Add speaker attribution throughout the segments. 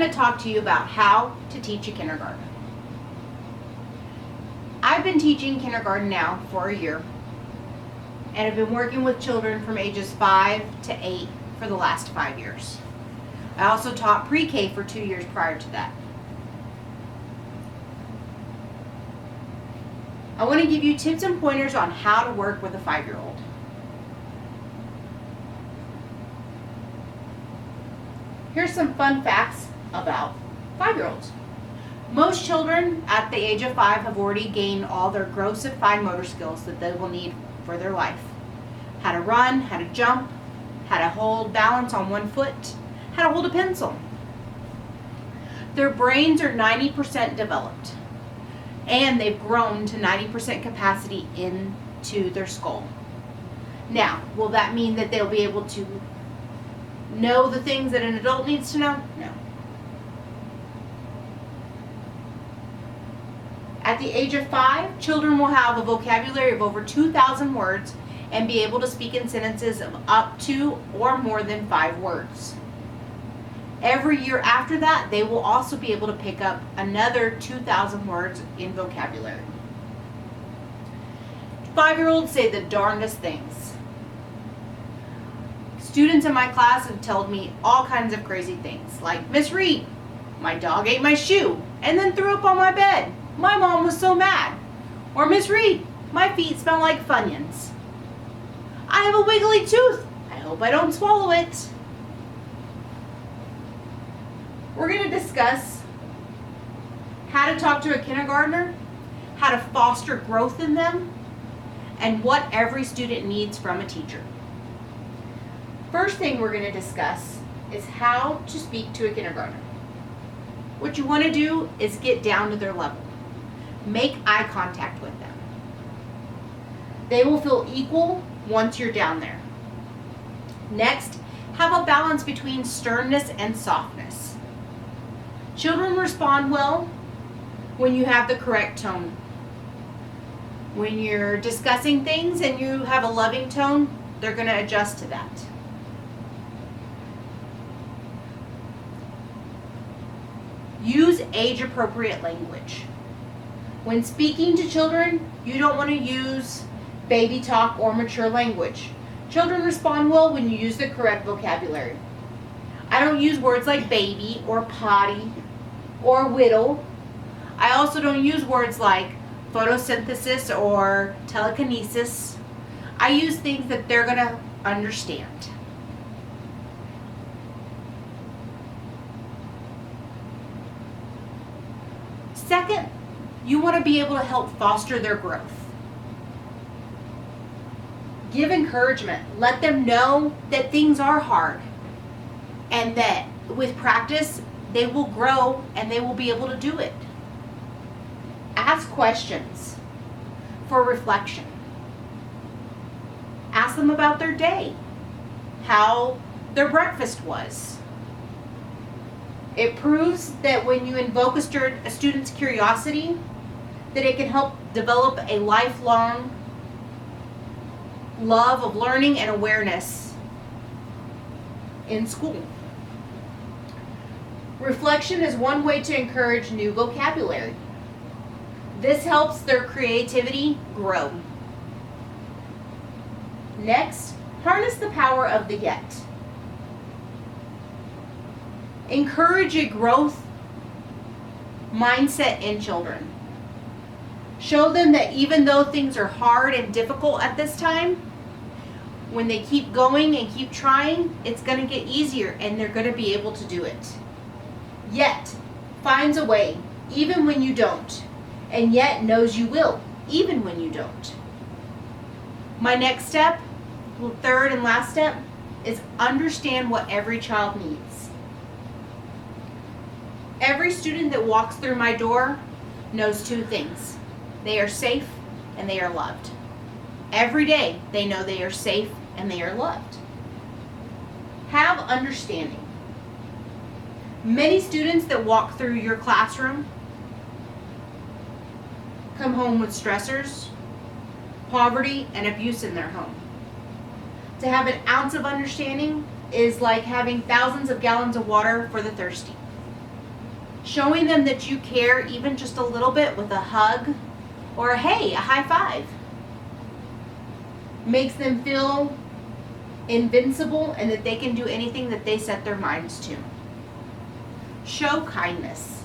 Speaker 1: going to talk to you about how to teach a kindergarten. I've been teaching kindergarten now for a year, and I've been working with children from ages 5 to 8 for the last 5 years. I also taught pre-K for 2 years prior to that. I want to give you tips and pointers on how to work with a 5-year-old. Here's some fun facts about 5-year-olds. Most children at the age of 5 have already gained all their gross and fine motor skills that they will need for their life. How to run, how to jump, how to hold balance on one foot, how to hold a pencil. Their brains are 90% developed, and they've grown to 90% capacity into their skull. Now, will that mean that they'll be able to know the things that an adult needs to know? No. At the age of 5, children will have a vocabulary of over 2,000 words and be able to speak in sentences of up to or more than 5 words. Every year after that, they will also be able to pick up another 2,000 words in vocabulary. 5-year-olds say the darndest things. Students in my class have told me all kinds of crazy things, like, "Miss Reed, my dog ate my shoe and then threw up on my bed. My mom was so mad." Or, "Miss Reed, my feet smell like Funyuns. I have a wiggly tooth. I hope I don't swallow it." We're going to discuss how to talk to a kindergartner, how to foster growth in them, and what every student needs from a teacher. First thing we're going to discuss is how to speak to a kindergartner. What you want to do is get down to their level. Make eye contact with them. They will feel equal once you're down there. Next, have a balance between sternness and softness. Children respond well when you have the correct tone. When you're discussing things and you have a loving tone, they're going to adjust to that. Use age-appropriate language. When speaking to children, you don't want to use baby talk or mature language. Children respond well when you use the correct vocabulary. I don't use words like baby or potty or whittle. I also don't use words like photosynthesis or telekinesis. I use things that they're going to understand. Second, you want to be able to help foster their growth. Give encouragement. Let them know that things are hard and that with practice, they will grow and they will be able to do it. Ask questions for reflection. Ask them about their day, how their breakfast was. It proves that when you invoke a student's curiosity, that it can help develop a lifelong love of learning and awareness in school. Reflection is one way to encourage new vocabulary. This helps their creativity grow. Next, harness the power of the yet. Encourage a growth mindset in children. Show them that even though things are hard and difficult at this time, when they keep going and keep trying, it's going to get easier and they're going to be able to do it. Yet finds a way, even when you don't, and yet knows you will, even when you don't. My next step, third and last step, is understand what every child needs. Every student that walks through my door knows 2 things. They are safe and they are loved. Every day they know they are safe and they are loved. Have understanding. Many students that walk through your classroom come home with stressors, poverty, and abuse in their home. To have an ounce of understanding is like having thousands of gallons of water for the thirsty. Showing them that you care even just a little bit with a hug or a hey, a high five, makes them feel invincible and that they can do anything that they set their minds to. Show kindness.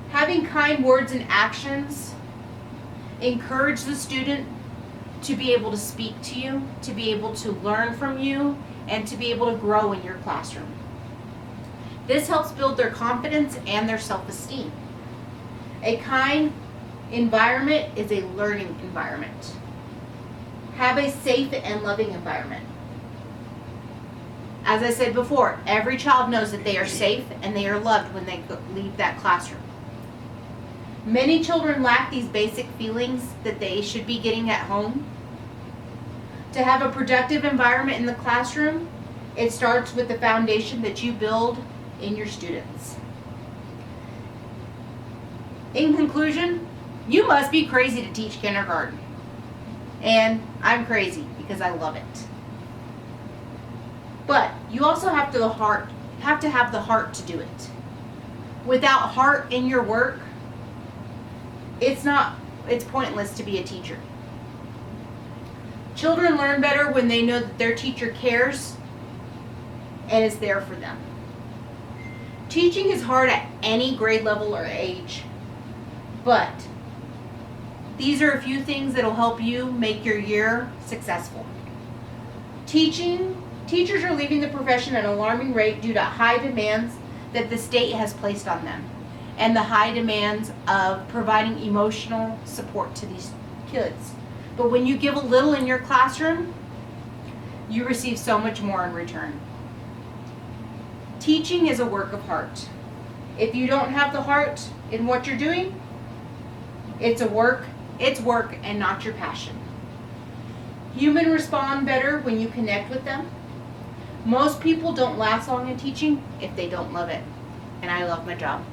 Speaker 1: Having kind words and actions encourage the student to be able to speak to you, to be able to learn from you, and to be able to grow in your classroom. This helps build their confidence and their self-esteem. A kind environment is a learning environment. Have a safe and loving environment. As I said before, every child knows that they are safe and they are loved when they leave that classroom. Many children lack these basic feelings that they should be getting at home. To have a productive environment in the classroom, it starts with the foundation that you build in your students. In conclusion, you must be crazy to teach kindergarten. And I'm crazy because I love it. But you also have to have the heart to do it. Without heart in your work, it's pointless to be a teacher. Children learn better when they know that their teacher cares and is there for them. Teaching is hard at any grade level or age, but these are a few things that will help you make your year successful. Teachers are leaving the profession at an alarming rate due to high demands that the state has placed on them and the high demands of providing emotional support to these kids. But when you give a little in your classroom, you receive so much more in return. Teaching is a work of heart. If you don't have the heart in what you're doing, it's work and not your passion. Humans respond better when you connect with them. Most people don't last long in teaching if they don't love it. And I love my job.